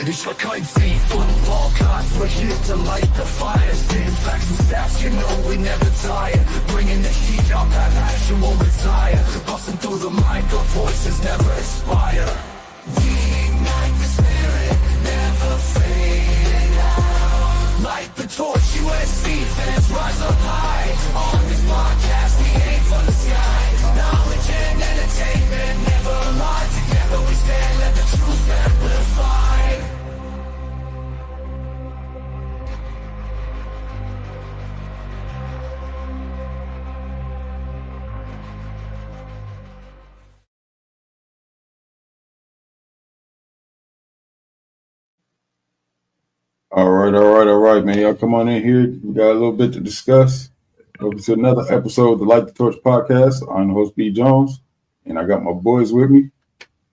Ich war kein Thief von Podcasts, we're here to light the fire. Spitting facts and stats, you know we never tire. Bringing the heat up, that passion won't retire. Busting through the mic, our voices never expire. We ignite the spirit, never fading out. Light the torch, USC fans rise up high. On this podcast, we aim for the skies. Knowledge and entertainment never lie. Together we stand, let the truth amplify. All right, man. Y'all come on in here. We got a little bit to discuss. Welcome to another episode of the Light the Torch podcast. I'm the host, B. Jones, and I got my boys with me.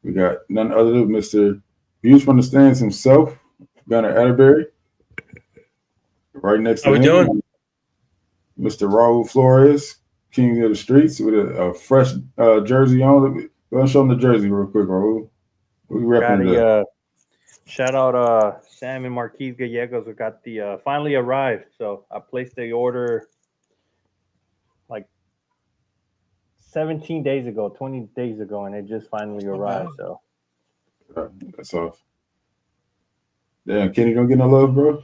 We got none other than Mr. Views from the Stands himself, Gunnar Atterbury. Right next to him, doing? Mr. Raul Flores, King of the Streets, with a fresh jersey on. Go and show him the jersey real quick, Raul. We repping shout out Sam and Marquise Gallegos. We got the finally arrived. So I placed the order like 17 days ago, 20 days ago, and it just finally arrived. So that's off. Damn, Kenny don't get no love, bro.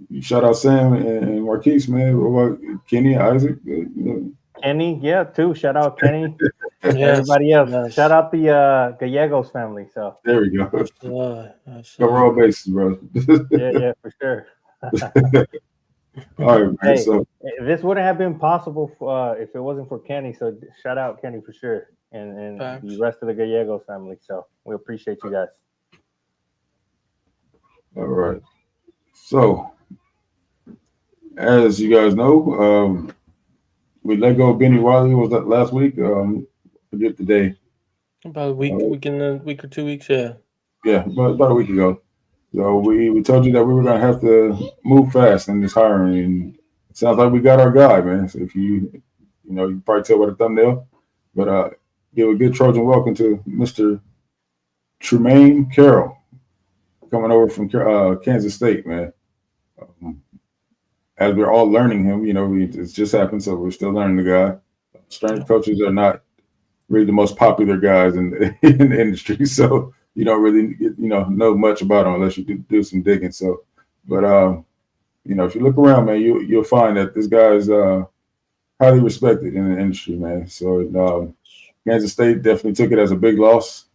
You shout out Sam and Marquise, man. What about Kenny and Isaac? You know. Kenny, yeah, too. Shout out Kenny. Everybody else. Shout out the Gallegos family. So there we go. Cover all bases, bro. yeah, for sure. All right, man. So this wouldn't have been possible if it wasn't for Kenny. So shout out Kenny for sure, and the rest of the Gallegos family. So we appreciate you guys. All right. So as you guys know, we let go of Benny Wiley. Was that last week? Forget the day. About a week, a week or 2 weeks, yeah. Yeah, about a week ago. So we told you that we were gonna have to move fast in this hiring, and it sounds like we got our guy, man. So if you can probably tell by the thumbnail, but give a good Trojan welcome to Mr. Tremaine Carroll, coming over from Kansas State, man. As we're all learning him, it's just happened, so we're still learning the guy. Strength coaches are not really the most popular guys in the industry, so you don't really know much about them unless you do some digging. So, but if you look around, man, you'll find that this guy is highly respected in the industry, man. So Kansas State definitely took it as a big loss.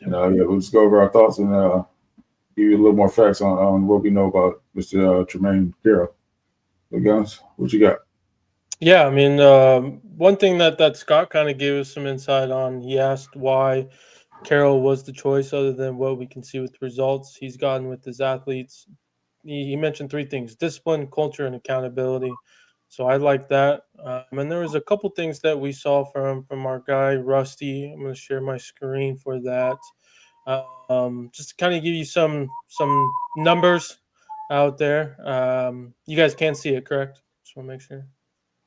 We'll just go over our thoughts and give you a little more facts on what we know about Mr. Tremaine Carroll. So guys, what you got? Yeah, I mean, one thing that Scott kind of gave us some insight on, he asked why Carroll was the choice other than what we can see with the results he's gotten with his athletes. He mentioned three things: discipline, culture, and accountability. So I like that. And there was a couple things that we saw from our guy, Rusty. I'm going to share my screen for that. Just to kind of give you some numbers out there. You guys can't see it, correct? Just want to make sure.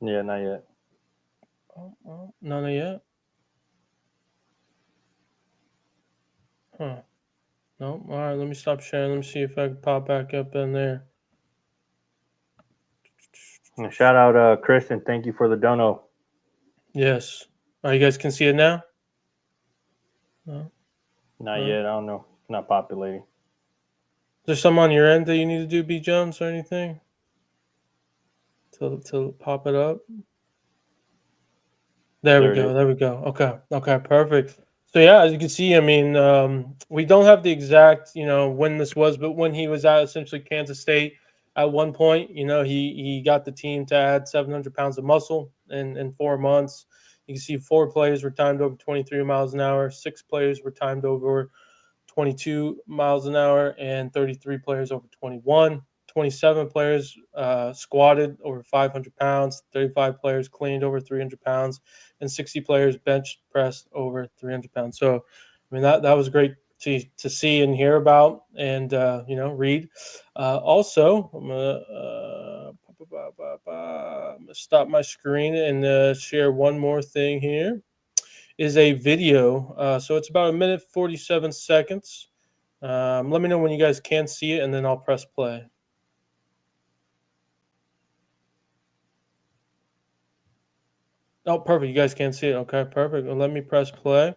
Yeah, not yet. Oh, not yet. Huh. No. All right, let me stop sharing. Let me see if I can pop back up in there. And shout out Chris, and thank you for the dono. Yes. You guys can see it now? No. Not yet. I don't know. It's not populating. Is there some on your end that you need to do, B. Jones, or anything? To pop it up? There we go. Okay, perfect. So, yeah, as you can see, I mean, we don't have the exact, when this was, but when he was at essentially Kansas State at one point, he got the team to add 700 pounds of muscle in 4 months. You can see 4 players were timed over 23 miles an hour, 6 players were timed over 22 miles an hour, and 33 players over 21. 27 players squatted over 500 pounds, 35 players cleaned over 300 pounds, and 60 players bench pressed over 300 pounds. So, I mean, that was great to see and hear about and, read. Also, I'm going to stop my screen and share one more thing here. Is a video. So it's about 1 minute, 47 seconds. Let me know when you guys can see it, and then I'll press play. Oh, perfect. You guys can't see it. Okay, perfect. Well, let me press play.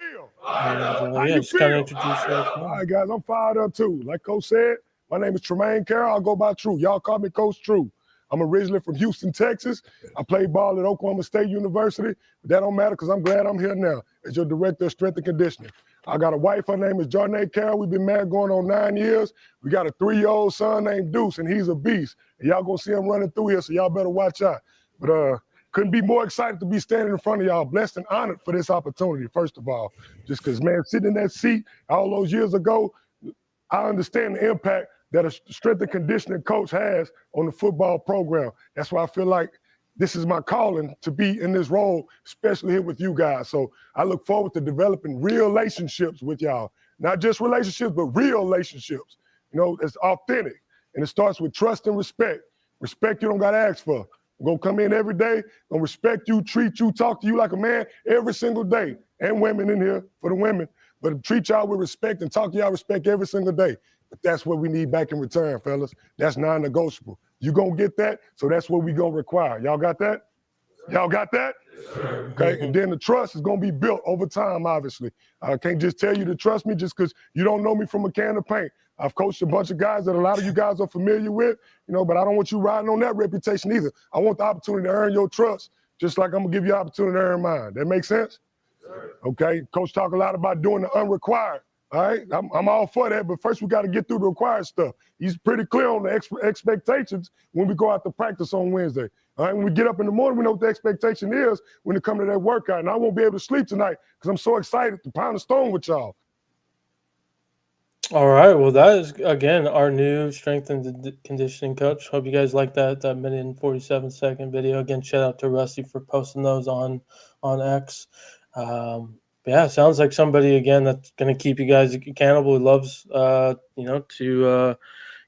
And, yeah, just kind of introduce you. All right, guys, I'm fired up too. Like Coach said, my name is Tremaine Carroll. I'll go by True. Y'all call me Coach True. I'm originally from Houston, Texas. I played ball at Oklahoma State University. But that don't matter because I'm glad I'm here now as your director of strength and conditioning. I got a wife. Her name is Jarnae Carroll. We've been married going on 9 years. We got a 3-year-old son named Deuce, and he's a beast. And y'all gonna see him running through here, so y'all better watch out. But couldn't be more excited to be standing in front of y'all. Blessed and honored for this opportunity, first of all. Just because, man, sitting in that seat all those years ago, I understand the impact that a strength and conditioning coach has on the football program. That's why I feel like this is my calling to be in this role, especially here with you guys. So I look forward to developing real relationships with y'all. Not just relationships, but real relationships. You know, it's authentic. And it starts with trust and respect. Respect you don't got to ask for. I'm going to come in every day, going to respect you, treat you, talk to you like a man every single day. And women in here for the women. But treat y'all with respect and talk to y'all respect every single day. But that's what we need back in return, fellas. That's non-negotiable. You going to get that, so that's what we going to require. Y'all got that? Y'all got that? Okay, and then the trust is going to be built over time, obviously. I can't just tell you to trust me just because you don't know me from a can of paint. I've coached a bunch of guys that a lot of you guys are familiar with, you know, but I don't want you riding on that reputation either. I want the opportunity to earn your trust, just like I'm going to give you the opportunity to earn mine. That make sense? Okay, Coach talk a lot about doing the unrequired. All right, I'm all for that, but first we got to get through the required stuff. He's pretty clear on the expectations when we go out to practice on Wednesday. All right, when we get up in the morning, we know what the expectation is when it comes to that workout. And I won't be able to sleep tonight because I'm so excited to pound a stone with y'all. All right. Well, that is, again, our new strength and conditioning coach. Hope you guys like that minute and 47-second video. Again, shout out to Rusty for posting those on X. Yeah, sounds like somebody, again, that's going to keep you guys accountable. Who loves, to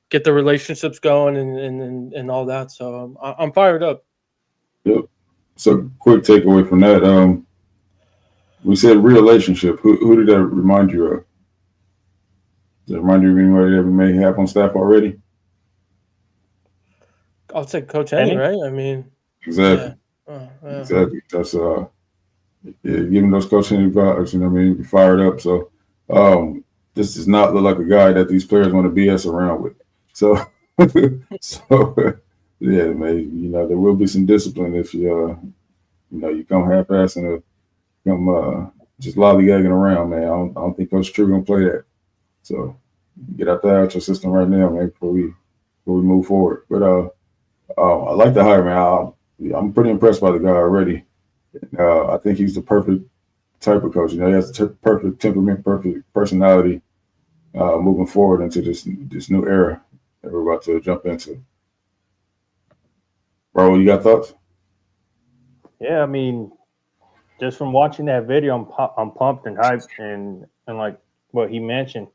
get the relationships going and all that. So I'm fired up. Yep. So quick takeaway from that. We said real relationship. Who did that remind you of? Does it remind you of anybody that we may have on staff already? I'll say Coach Henny, right? I mean, exactly. Yeah. Exactly. That's giving those coaching vibes, you know what I mean? Be fired up. So this does not look like a guy that these players want to BS around with. So yeah, man, you know, there will be some discipline if you come half-assed and come just lollygagging around, man. I don't think Coach True gonna play that. So get out there out your system right now, man, before we move forward. But I like the hire, man. I'm pretty impressed by the guy already. I think he's the perfect type of coach. You know, he has the perfect temperament, perfect personality moving forward into this new era that we're about to jump into. Bro, you got thoughts? Yeah, I mean, just from watching that video, I'm pumped and hyped, and like what he mentioned,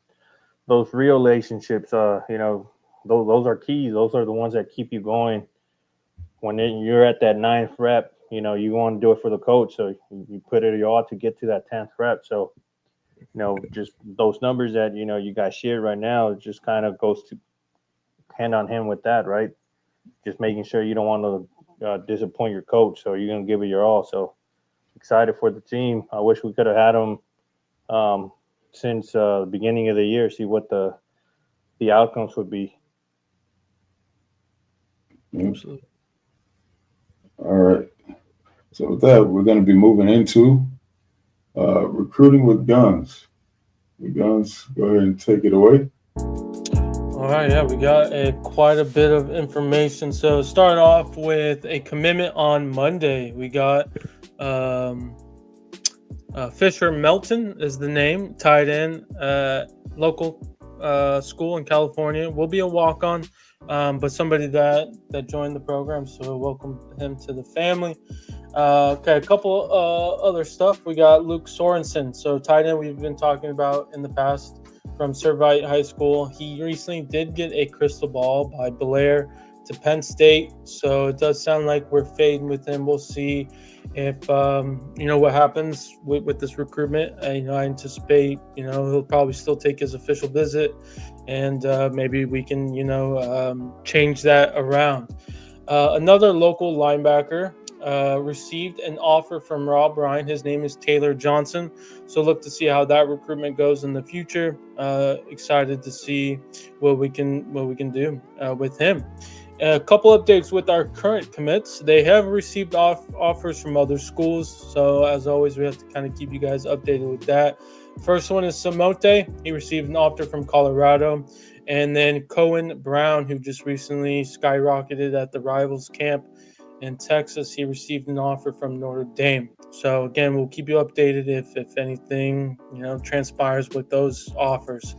those real relationships, those are keys. Those are the ones that keep you going. When you're at that 9th rep, you know, you want to do it for the coach, so you put it all to get to that 10th rep. So, you know, just those numbers that, you know, you guys shared right now, it just kind of goes to hand on hand with that, right? Just making sure you don't want to disappoint your coach, so you're going to give it your all. So excited for the team. I wish we could have had them since the beginning of the year, see what the outcomes would be. Absolutely. All right. So with that, we're going to be moving into recruiting with guns. With guns, go ahead and take it away. All right, yeah, we got quite a bit of information. So starting off with a commitment on Monday, we got Fisher Melton is the name, tight end, local school in California. Will be a walk-on, but somebody that joined the program, so welcome him to the family. Okay, a couple other stuff. We got Luke Sorensen, so tight end we've been talking about in the past from Servite High School. He recently did get a crystal ball by Belair to Penn State. So it does sound like we're fading with him. We'll see if what happens with this recruitment. I anticipate he'll probably still take his official visit, and maybe we can change that around. Another local linebacker received an offer from Rob Ryan. His name is Taylor Johnson. So look to see how that recruitment goes in the future. Excited to see what we can do with him. A couple updates with our current commits. They have received offers from other schools. So as always, we have to kind of keep you guys updated with that. First one is Samote. He received an offer from Colorado. And then Cohen Brown, who just recently skyrocketed at the Rivals camp in Texas, he received an offer from Notre Dame. So again, we'll keep you updated if anything transpires with those offers.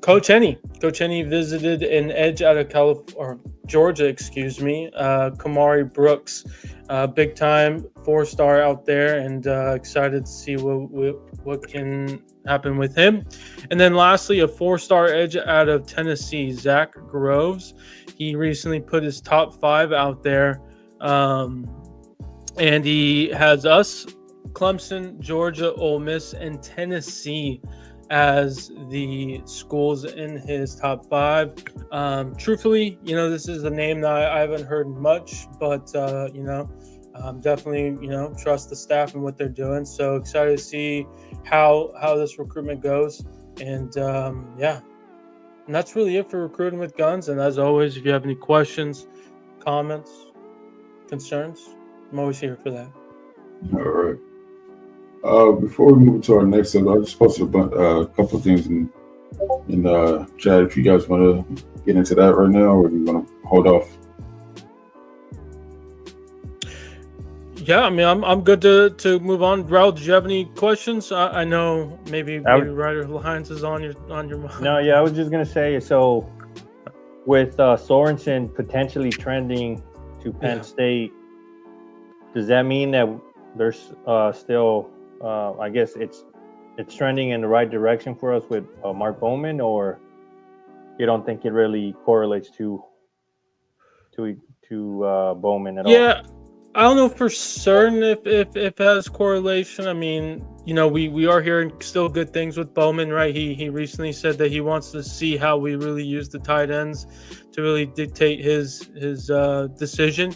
Coach Henny visited an edge out of Georgia, Kamari Brooks, big time 4-star out there, and excited to see what can happen with him. And then lastly, a 4-star edge out of Tennessee, Zach Groves. He recently put his top 5 out there, and he has us, Clemson, Georgia, Ole Miss, and Tennessee as the schools in his top 5. Truthfully, this is a name that I haven't heard much, but definitely trust the staff and what they're doing. So excited to see how this recruitment goes. And and that's really it for Recruiting with Guns. And as always, if you have any questions, comments, concerns, I'm always here for that. All right. Before we move to our next episode, I just posted a couple of things in chat. If you guys want to get into that right now, or you want to hold off? Yeah, I mean, I'm good to move on. Raul, did you have any questions? I know maybe Ryder Lyons is on your mind. No, yeah, I was just gonna say, so with Sorensen potentially trending to Penn State, does that mean that there's still I guess it's trending in the right direction for us with Mark Bowman, or you don't think it really correlates to Bowman at all? Yeah, I don't know for certain if it has correlation. I mean, we are hearing still good things with Bowman, right? He recently said that he wants to see how we really use the tight ends to really dictate his decision.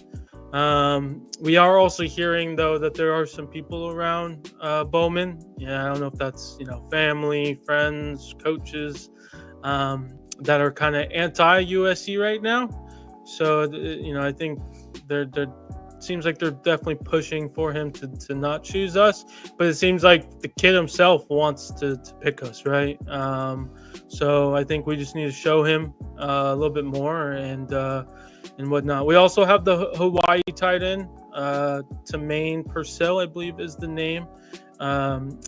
We are also hearing though that there are some people around Bowman. Yeah, I don't know if that's family, friends, coaches that are kind of anti-USC right now. So I think they're seems like they're definitely pushing for him to not choose us, but it seems like the kid himself wants to pick us, right? So I think we just need to show him a little bit more and whatnot. We also have the Hawaii tight end, Tamaine Purcell, I believe is the name.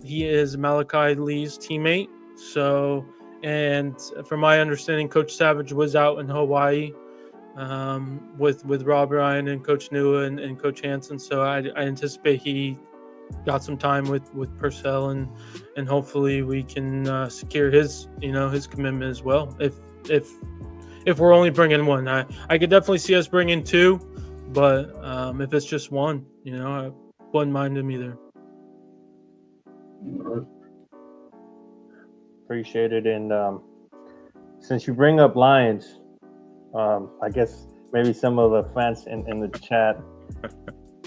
He is Malachi Lee's teammate. So, and from my understanding, Coach Savage was out in Hawaii with Rob Ryan and Coach Nua and Coach Hansen. So I anticipate he got some time with Purcell and hopefully we can secure his his commitment as well. If we're only bringing one, I could definitely see us bringing 2, but if it's just one, I wouldn't mind him either. Appreciate it. And since you bring up Lions, I guess maybe some of the fans in the chat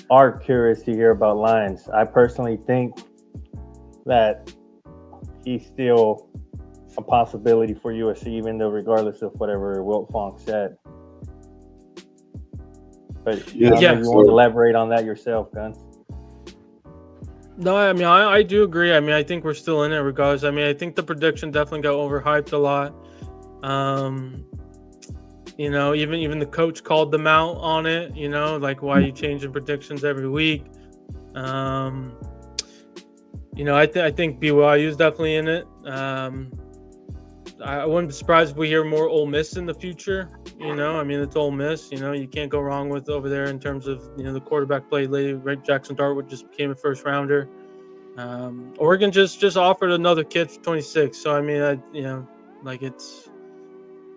are curious to hear about Lions. I personally think that he's still a possibility for USC, even though regardless of whatever Wilt Fong said. But you want to elaborate on that yourself, Guns? No, I mean, I do agree. I mean, I think we're still in it regardless. I mean, I think the prediction definitely got overhyped a lot. Even the coach called them out on it, like, why are you changing predictions every week? I think BYU is definitely in it. I wouldn't be surprised if we hear more Ole Miss in the future. I mean, it's Ole Miss. You can't go wrong with over there in terms of the quarterback play. Right, Jackson Dartwood just became a first rounder. Oregon just offered another kid for 26. So I mean,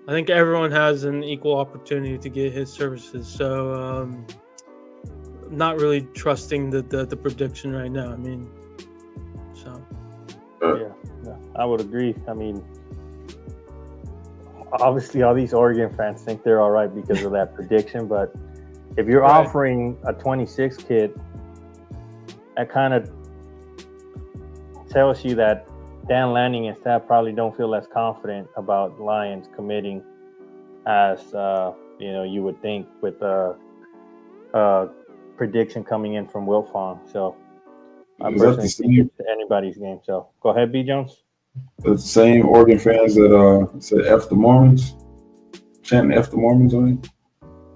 I think everyone has an equal opportunity to get his services. So not really trusting the prediction right now. I mean, so Yeah, I would agree. I mean, obviously, all these Oregon fans think they're all right because of that prediction. But if you're Right. offering a 26 kid, that kind of tells you that Dan Lanning and staff probably don't feel as confident about Lions committing as you would think with a prediction coming in from Wilfong. So I Is that the personally think same? it's anybody's game. So go ahead, B Jones. The same Oregon fans that said F the Mormons, chanting F the Mormons on it?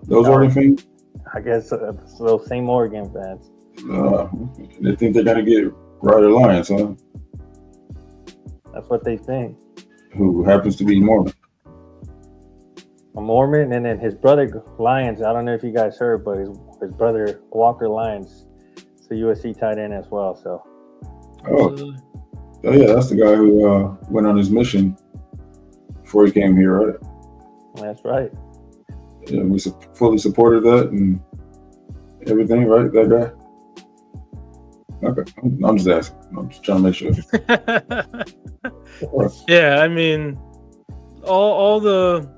Those No. Oregon fans? I guess it's those same Oregon fans. They think they're going to get Ryder Lyons, huh? That's what they think. Who happens to be Mormon. A Mormon, and then his brother Lyons. I don't know if you guys heard, but his brother Walker Lyons, is a USC tight end as well. So absolutely. Oh, yeah, that's the guy who went on his mission before he came here, right? that's right. Yeah, we fully supported that and everything, right? That guy? Okay, I'm just asking. I'm just trying to make sure. Yeah, I mean, all the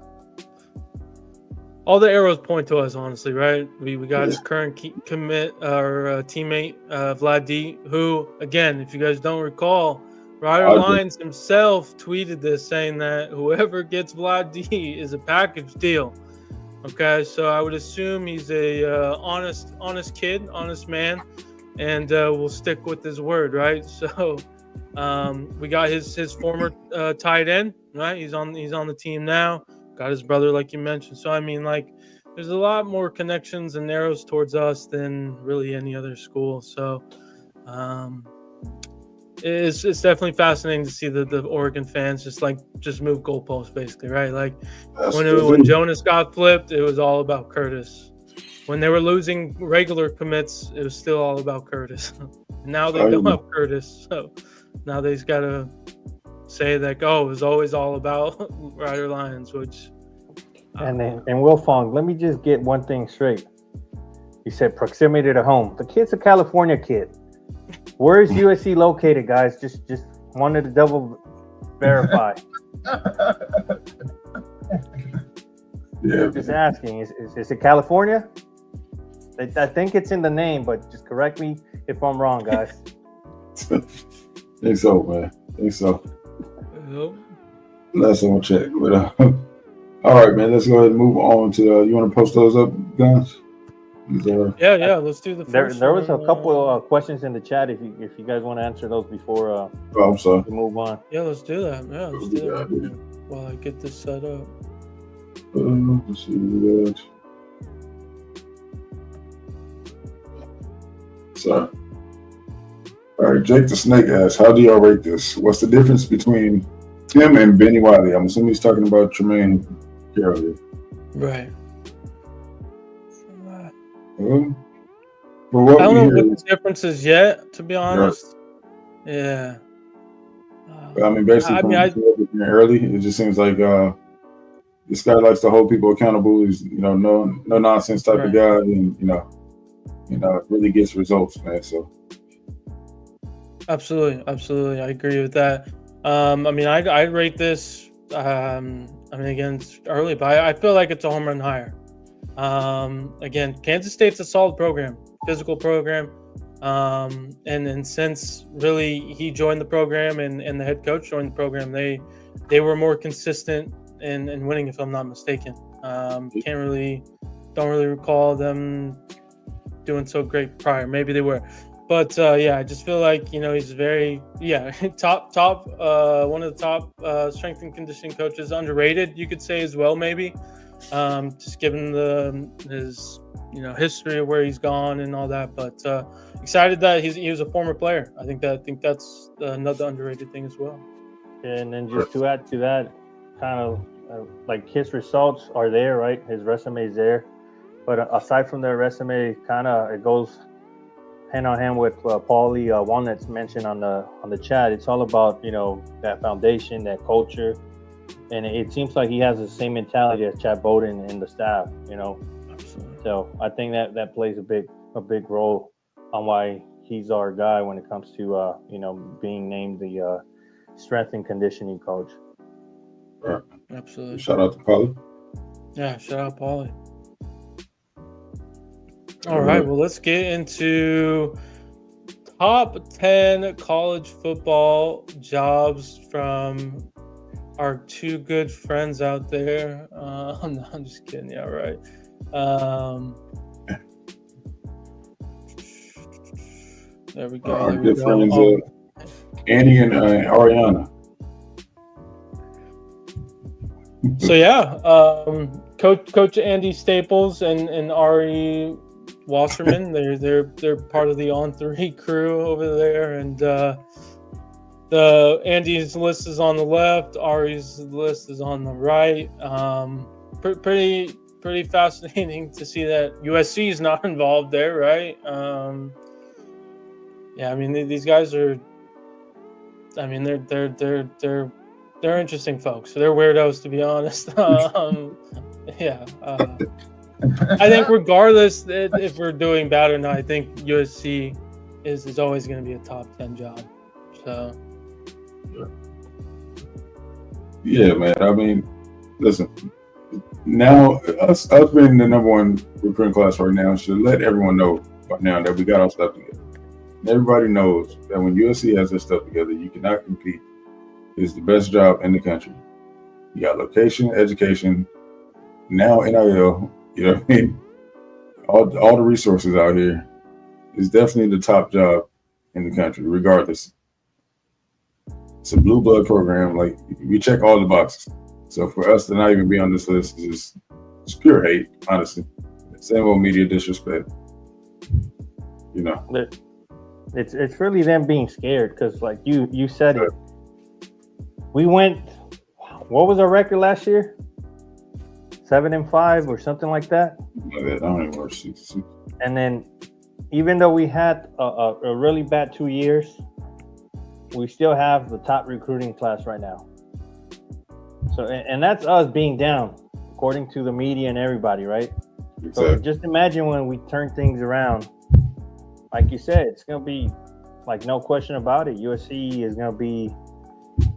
arrows point to us, honestly, right? We got his current commit, our teammate Vlad D, who, again, if you guys don't recall, Ryder Lyons himself tweeted this, saying that whoever gets Vlad D is a package deal. Okay, so I would assume he's a honest kid, honest man, and we'll stick with his word, right? So we got his former tight end, right? He's on the team now. Got his brother, like you mentioned. So I mean, like, there's a lot more connections and arrows towards us than really any other school. So it's definitely fascinating to see the Oregon fans just move goalposts, basically, right? Like when Jonas got flipped, it was all about Curtis. When they were losing regular commits, it was still all about Curtis. Now they don't have Curtis, so now they've got to say that, it was always all about Ryder Lyons, which. And Wilfong, let me just get one thing straight. You said proximity to home. The kid's a California kid. Where is USC located, guys? Just wanted to double verify. Yeah, just asking. Is it California? I think it's in the name, but just correct me if I'm wrong, guys. Think so, man. Think so. Yep. Last one check. But all right, man. Let's go ahead and move on to. You want to post those up, guys? Yeah. Let's do the first. There was a couple of questions in the chat. If you guys want to answer those before I'm sorry. we move on. Yeah, let's do that. Yeah, let's do that. While I get this set up. Let's see that. Sorry. All right, Jake the Snake asks, how do y'all rate this? What's the difference between him and Benny Wiley? I'm assuming he's talking about Tremaine Carroll here. Right. For what I don't we know hear, what the difference is yet, to be honest. Yeah. I mean, basically, from early, it just seems like this guy likes to hold people accountable. He's no nonsense type of guy, and really gets results, man. So. Absolutely, I agree with that. I mean, I rate this. I mean, again, it's early, but I feel like it's a home run hire. Again, Kansas State's a solid program, physical program, and since really he joined the program and the head coach joined the program, they were more consistent in winning, if I'm not mistaken. Don't really recall them doing so great prior. Maybe they were. But I just feel like he's very top one of the top strength and conditioning coaches, underrated you could say as well, maybe just given his history of where he's gone and all that. But excited that he was a former player. I think that's another underrated thing as well. And then just to add to that, kind of like his results are there, right? His resume is there, but aside from their resume, it goes hand on hand with Paulie Walnut's mentioned on the chat. It's all about that foundation, that culture, and it seems like he has the same mentality as Chad Bowden and the staff. Absolutely. So I think that plays a big role on why he's our guy when it comes to being named the strength and conditioning coach. Right. Absolutely. Shout out to Polly. Yeah, shout out Paulie. All right, well, let's get into top 10 college football jobs from our two good friends out there. I'm just kidding. Yeah, right. There we go. Our There we good go. friends, Andy and Ariana. So yeah, Coach Andy Staples and Ari Wasserman, they're part of the On Three crew over there, and the Andy's list is on the left, Ari's list is on the right. Pretty fascinating to see that USC is not involved there, right? Yeah, I mean these guys are. I mean they're interesting folks. They're weirdos, to be honest. Yeah. I think regardless if we're doing bad or not, I think USC is always going to be a top 10 job. So. Yeah, man. I mean, listen. Now, us being the number one recruiting class right now should let everyone know by now that we got our stuff together. And everybody knows that when USC has their stuff together, you cannot compete. It's the best job in the country. You got location, education, now NIL. You know what I mean? All the resources out here. It's definitely the top job in the country, regardless. It's a blue blood program. Like, we check all the boxes. So for us to not even be on this list is just pure hate, honestly. Same old media disrespect. It's really them being scared because, like you said it. We went. What was our record last year? 7-5 or something like that. I don't even work 6. And then, even though we had a really bad 2 years, we still have the top recruiting class right now. So, and that's us being down, according to the media and everybody, right? Exactly. So just imagine when we turn things around. Like you said, it's gonna be like no question about it. USC is gonna be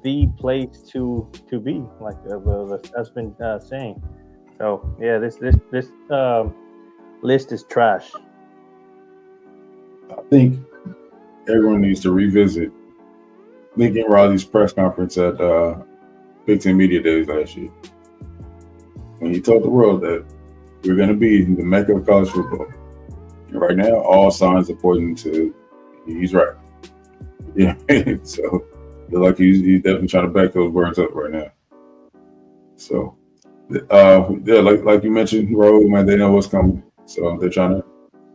the place to be, like that's been saying. So yeah, this list is trash. I think everyone needs to revisit Lincoln Riley's press conference at Big Ten Media Days last year, when he told the world that we're going to be the mecca of college football. And right now, all signs are pointing to he's right. Yeah, so feel like he's definitely trying to back those words up right now. So, yeah, like you mentioned, Ro, man, they know what's coming. So they're trying to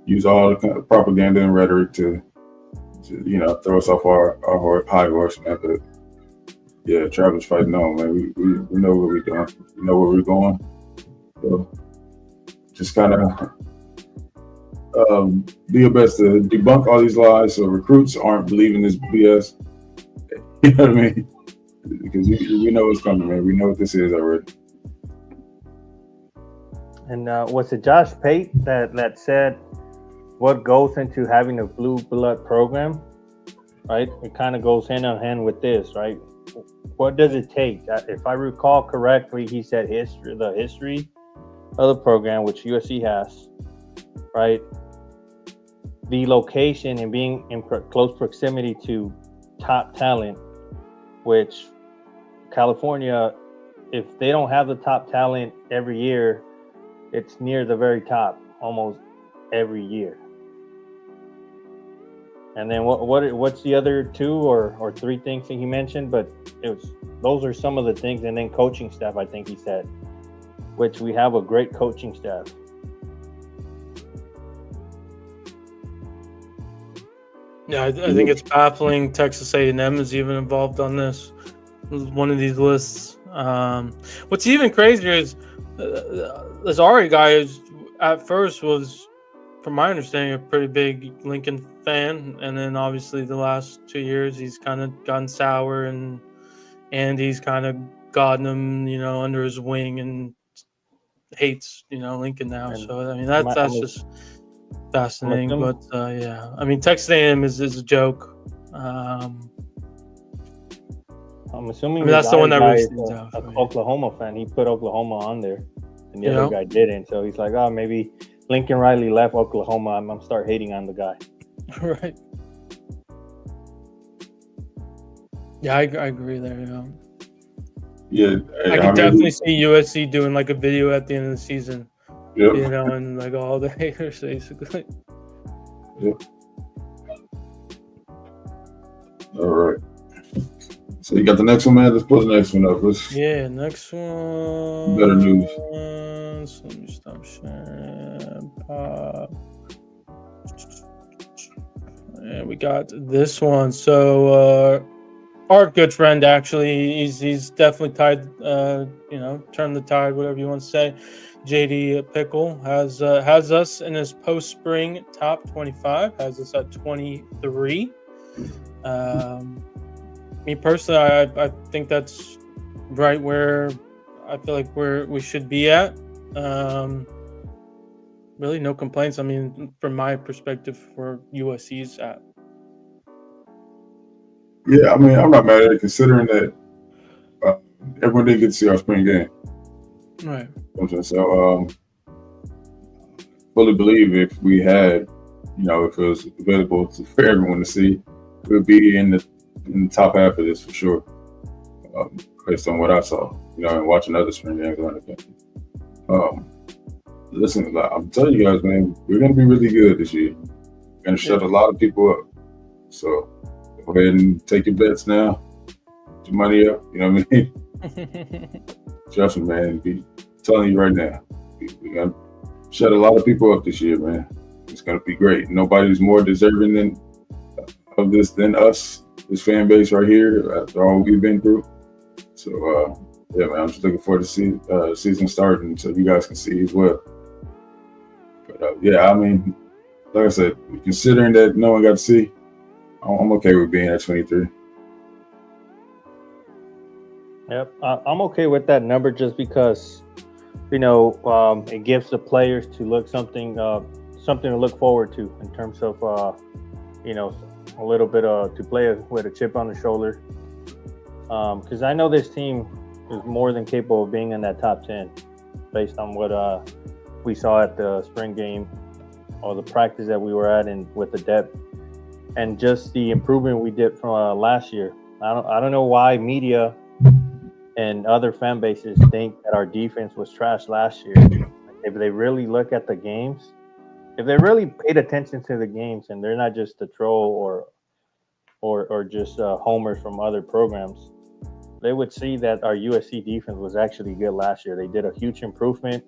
use all the kind of propaganda and rhetoric to throw us off our high horse, man. But yeah, Travis fighting on, man. We know what we're doing. We know where we're going. So just kind of do your best to debunk all these lies so recruits aren't believing this BS. You know what I mean? Because we know what's coming, man. We know what this is already. And was it Josh Pate that said what goes into having a blue blood program, right? It kind of goes hand in hand with this, right? What does it take? If I recall correctly, he said the history of the program, which USC has, right? The location and being in close proximity to top talent, which California, if they don't have the top talent every year, it's near the very top almost every year. And then what's the other 2 or 3 things that he mentioned? But those are some of the things. And then coaching staff, I think he said, which we have a great coaching staff. Yeah, I think it's baffling. Texas A&M is even involved on this. One of these lists. What's even crazier is this Ari guy at first was, from my understanding, a pretty big Lincoln fan, and then obviously the last 2 years he's kind of gotten sour, and he's kind of gotten him, under his wing and hates, Lincoln now. And So I mean, that's just fascinating. I'm But yeah, I mean, Texas A&M is a joke. I'm assuming I mean, that's the one that guy really is stands a out for me. Oklahoma fan. He put Oklahoma on there, and the Yeah. other guy didn't. So he's like, oh, maybe Lincoln Riley left Oklahoma. I'm start hating on the guy. Right. Yeah, I agree there. Yeah, I could definitely see USC doing like a video at the end of the season, Yep. and like all the haters basically. Yep. All right. So you got the next one, man. Let's put the next one up. Yeah, next one. Better news. So let me stop sharing. And we got this one. So our good friend, actually, he's definitely tied. Turned the tide, whatever you want to say. JD Pickle has us in his post-spring top 25. Has us at 23. Me personally, I think that's right where I feel like we should be at. Really, no complaints. I mean, from my perspective, where USC's at. Yeah, I mean, I'm not mad at it considering that everyone didn't get to see our spring game. Right. So, fully believe if we had, if it was available for everyone to see, we'd be in the top half of this for sure, based on what I saw, and watching other spring games around the country. Listen, I'm telling you guys, man, we're going to be really good this year. We're going to shut a lot of people up. So go ahead and take your bets now. Put your money up. You know what I mean? Trust me, man. Be telling you right now, we're going to shut a lot of people up this year, man. It's going to be great. Nobody's more deserving of this than us, this fan base right here, after all we've been through. So, yeah, man, I'm just looking forward to see season starting so you guys can see as well. But, yeah, I mean, like I said, considering that no one got to see, I'm okay with being at 23. Yep, I'm okay with that number just because, it gives the players to look something to look forward to in terms of, a little bit to play with a chip on the shoulder. Because I know this team is more than capable of being in that top 10 based on what we saw at the spring game or the practice that we were at and with the depth and just the improvement we did from last year. I don't know why media and other fan bases think that our defense was trash last year. If they really look at the games, if they really paid attention to the games and they're not just a troll or just homers from other programs, they would see that our USC defense was actually good last year. They did a huge improvement.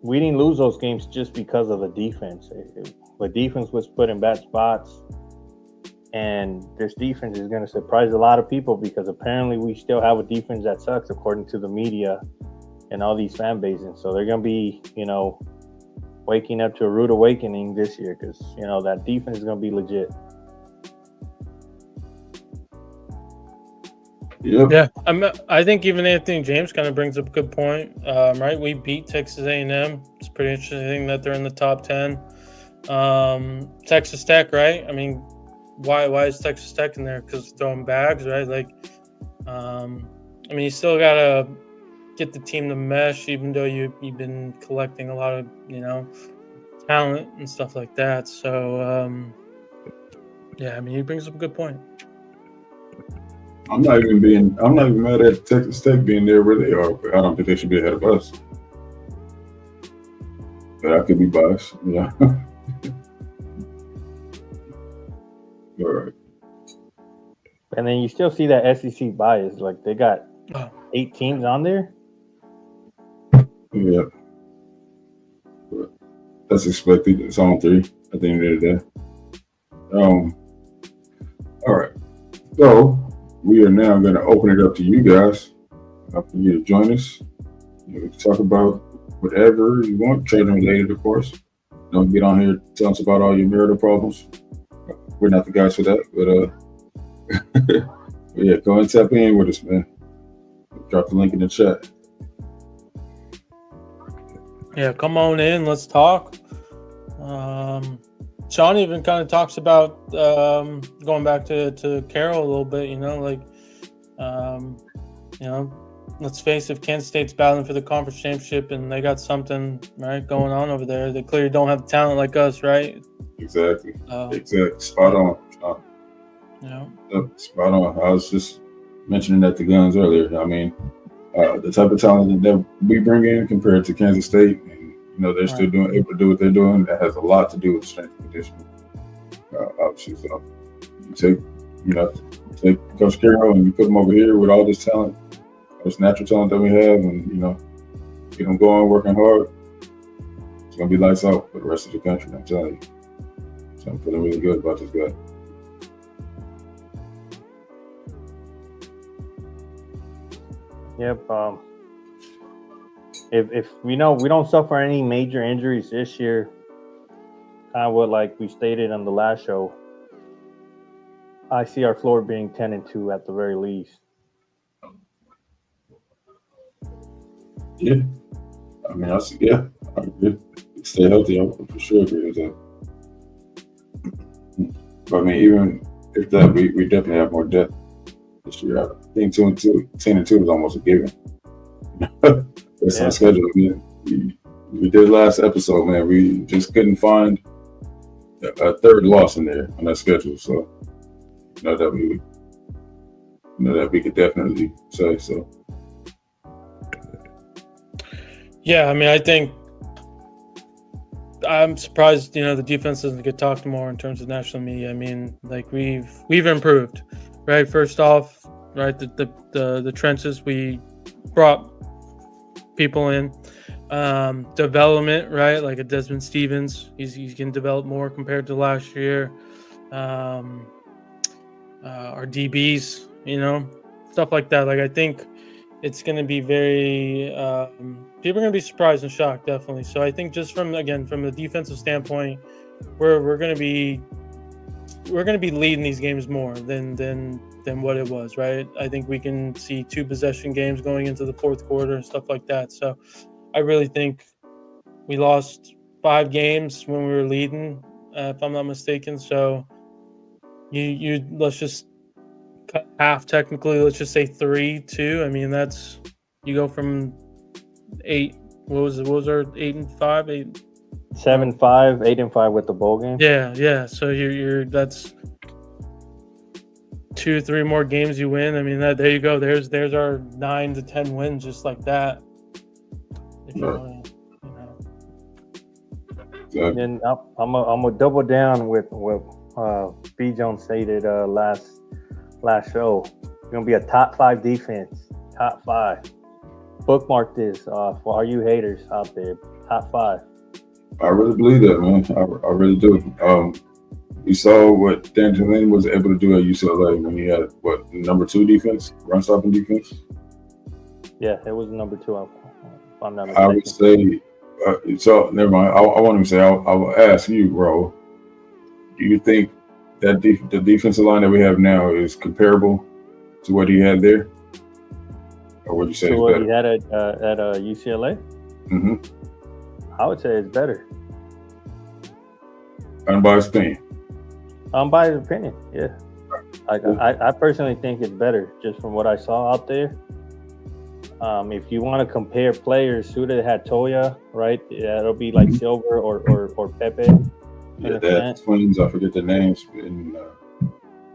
We didn't lose those games just because of the defense. The defense was put in bad spots, and this defense is going to surprise a lot of people because apparently we still have a defense that sucks according to the media and all these fan bases. So they're going to be, waking up to a rude awakening this year because, that defense is going to be legit. Yep. Yeah, I think even Anthony James kind of brings up a good point, right? We beat Texas A&M. It's pretty interesting that they're in the top 10. Texas Tech, right? I mean, why is Texas Tech in there? Because throwing bags, right? Like, you still gotta get the team to mesh, even though you've been collecting a lot of talent and stuff like that. So, yeah, he brings up a good point. I'm not even mad at Texas Tech being there where they are, but I don't think they should be ahead of us. But I could be biased, yeah. All right. And then you still see that SEC bias. Like they got 8 teams on there. Yeah. But that's expected. It's on 3 at the end of the day. All right. So we are now going to open it up to you guys for you to join us. We can talk about whatever you want, trading related, of course. Don't get on here tell us about all your marital problems. We're not the guys for that, but Yeah, go and tap in with us, man. Drop the link in the chat. Yeah, come on in. Let's talk. Sean even kind of talks about going back to Carroll a little bit. Let's face it, Kansas State's battling for the conference championship, and they got something right going on over there. They clearly don't have talent like us, right? Exactly. Exactly. Spot on. Yep, spot on. I was just mentioning that to Guns earlier. I mean, the type of talent that we bring in compared to Kansas State, and they're still able to do what they're doing. That has a lot to do with strength and conditioning. Obviously, so you take Coach Carroll and you put him over here with all this talent, this natural talent that we have, and get them going, working hard. It's gonna be lights out for the rest of the country. I'm telling you. So I'm feeling really good about this guy. Yep. If we don't suffer any major injuries this year, kind of what like we stated on the last show, I see our floor being 10-2 at the very least. Yeah. I mean, I agree. Stay healthy, I for sure agree with that. But I mean, even if that, we definitely have more depth this year. I think 10-2 is almost a given. That's on schedule. We did last episode, man. We just couldn't find a third loss in there on that schedule. So that we could definitely say so. Yeah, I mean, I think I'm surprised, the defense doesn't get talked more in terms of national media. I mean, like we've improved, right? First off, right, the trenches, we brought people in, development, right? Like a Desmond Stevens, he can develop more compared to last year. Our DBs, stuff like that. Like I think it's going to be very people are going to be surprised and shocked, definitely. So I think just from the defensive standpoint, we're going to be leading these games more than what it was, right? I think we can see 2 possession games going into the fourth quarter and stuff like that. So I really think we lost 5 games when we were leading, if I'm not mistaken. So you let's just cut half technically. Let's just say 3-2. I mean, that's you go from 8. What was our 8-5? 7-5, 8-5 with the bowl game. Yeah. So you're that's 2-3 more games you win. I mean, there you go. There's our 9 to 10 wins just like that. If you want to, And I'm gonna double down with what B. Jones stated last show. It's gonna be a top 5 defense. Top 5. Bookmark this for all you haters out there. Top 5. I really believe that, man. I really do. You saw what Dan Tulane was able to do at UCLA when he had number 2 defense, run stopping defense. Yeah, it was number 2. If I'm not mistaken. I would say. So never mind. I won't even say. I will ask you, bro. Do you think that the defensive line that we have now is comparable to what he had there, or would you say it's what better? He had at UCLA? Mm-hmm. I would say it's better. Unbiased opinion. Unbiased opinion, yeah. I personally think it's better just from what I saw out there. If you want to compare players, who they had Toya, right? Yeah, it'll be like Silver or Pepe. Yeah, they had twins. I forget their names. And,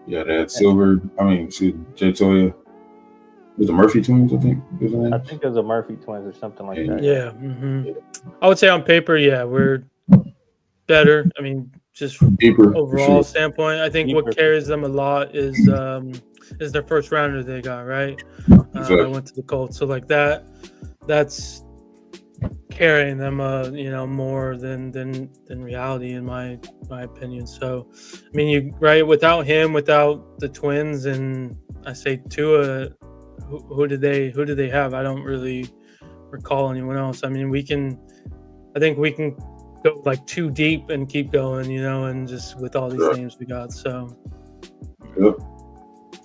they had Silver. Jay Toya. Was it Murphy twins? I think. I think it was the Murphy twins or something like that. Yeah. Mm-hmm. I would say on paper, we're better. I mean, just deeper overall standpoint, I think what carries them a lot is their first rounder they got, right? Exactly. I went to the Colts, so like that's carrying them more than reality in my opinion. So I mean, without him, without the twins, and I say Tua, who did they have? I don't really recall anyone else. I mean, I think we can go like 2 deep and keep going, and just with all these names we got. So yep.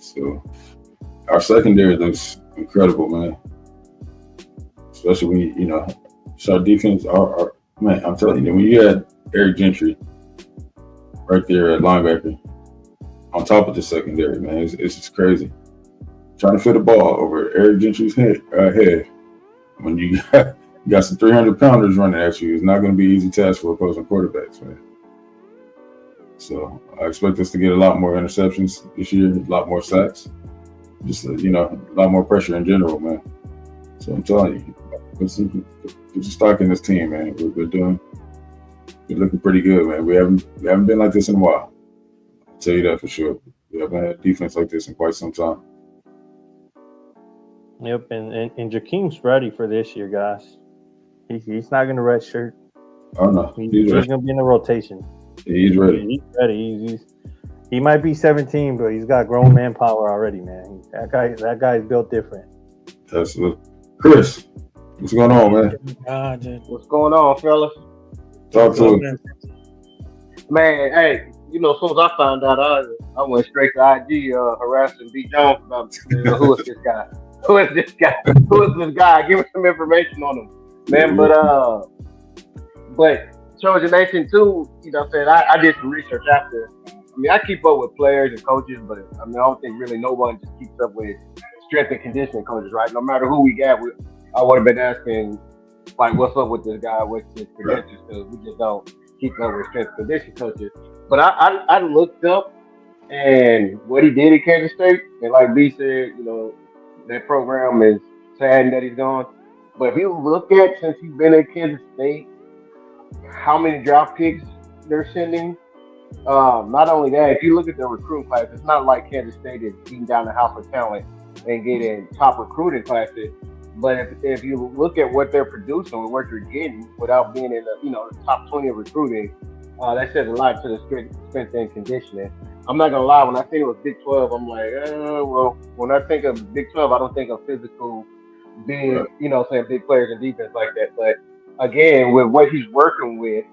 So our secondary looks incredible, man. Especially when you know, our defense. Our man, I'm telling you, when you had Eric Gentry right there at linebacker on top of the secondary, man, it's just crazy. Trying to fit a ball over Eric Gentry's head when you got some 300-pounders running at you, it's not going to be an easy task for opposing quarterbacks, man. So I expect us to get a lot more interceptions this year, a lot more sacks, just a lot more pressure in general, man. So I'm telling you, put some stock in this team, man. We're looking pretty good, man. We haven't been like this in a while. I'll tell you that for sure. We haven't had defense like this in quite some time. Yep, and Jakeem's ready for this year, guys. He's not going to redshirt. Oh no, he's going to be in the rotation. Yeah, he's ready. He's ready. He might be 17, but he's got grown man power already, man. That guy's built different. Absolutely. Chris, what's going on, man? What's going on, fellas? Talk to him. Man, hey, as soon as I found out, I went straight to IG harassing B. Jones about who is this guy? Who is this guy? Who is this guy? Give me some information on him, man. But Trojan Nation too. What I'm saying, I did some research after. I mean, I keep up with players and coaches, but I mean, I don't think really no one just keeps up with strength and conditioning coaches, right? No matter who we got, I would have been asking, like, what's up with this guy, what's his credentials, because we just don't keep up with strength and conditioning coaches. But I looked up and what he did at Kansas State, and like B said, that program is sad that he's gone. But if you look at, since he's been at Kansas State, how many draft picks they're sending, not only that, if you look at the recruiting class, it's not like Kansas State is beating down the house of talent and getting top recruiting classes. But if you look at what they're producing and what you're getting without being in the top 20 of recruiting, that says a lot to the strength and conditioning. I'm not gonna lie, when I think it was Big 12, I'm like, well, when I think of Big 12, I don't think of physical, big, saying big players and defense like that. But again, with what he's working with,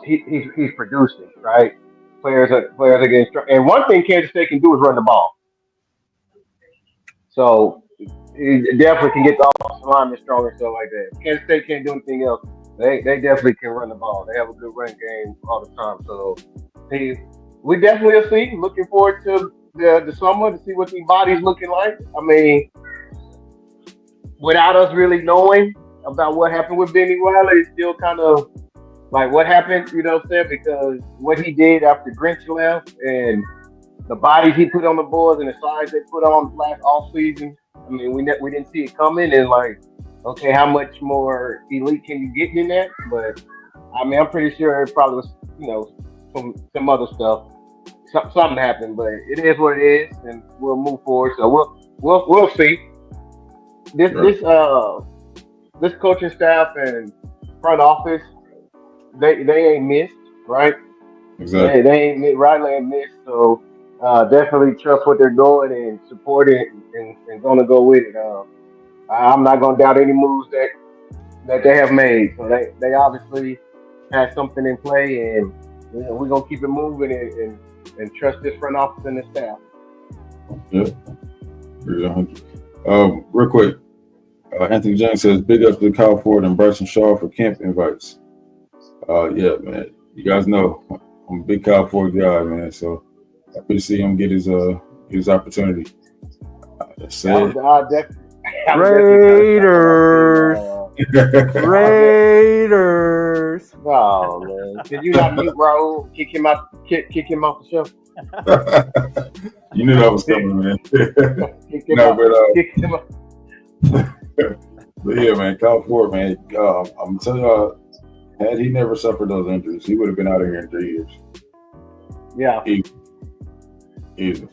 he's producing, right? Players are getting strong. And one thing Kansas State can do is run the ball. So he definitely can get the offensive lineman stronger and stuff like that. Kansas State can't do anything else. They definitely can run the ball. They have a good run game all the time. So we definitely will see. Looking forward to the summer to see what these bodies looking like. I mean, without us really knowing about what happened with Benny Wilder, it's still kind of like what happened, what I'm saying? Because what he did after Grinch left and the bodies he put on the boards and the size they put on last off season, I mean, we didn't see it coming. And like, okay, how much more elite can you get in that? But I mean, I'm pretty sure it probably was, some other stuff. Something happened, but it is what it is, and we'll move forward. So we'll see. This coaching staff and front office, they ain't missed, right? Exactly. They ain't missed. So definitely trust what they're doing and support it, and gonna go with it. I'm not gonna doubt any moves that they have made. So they obviously have something in play, and we're gonna keep it moving and trust this front office and the staff. Yeah. Real quick, Anthony James says, big up to Kyle Ford and Bryson Shaw for camp invites. Yeah, man. You guys know I'm a big Kyle Ford guy, man. So happy to see him get his opportunity. Raiders. Raiders. Oh man! Did you not mute Raul? Kick him off the show. You knew that was coming, man. But yeah, man, Kyle Ford, man. I'm telling y'all, had he never suffered those injuries, he would have been out of here in 3 years. Yeah. Easy.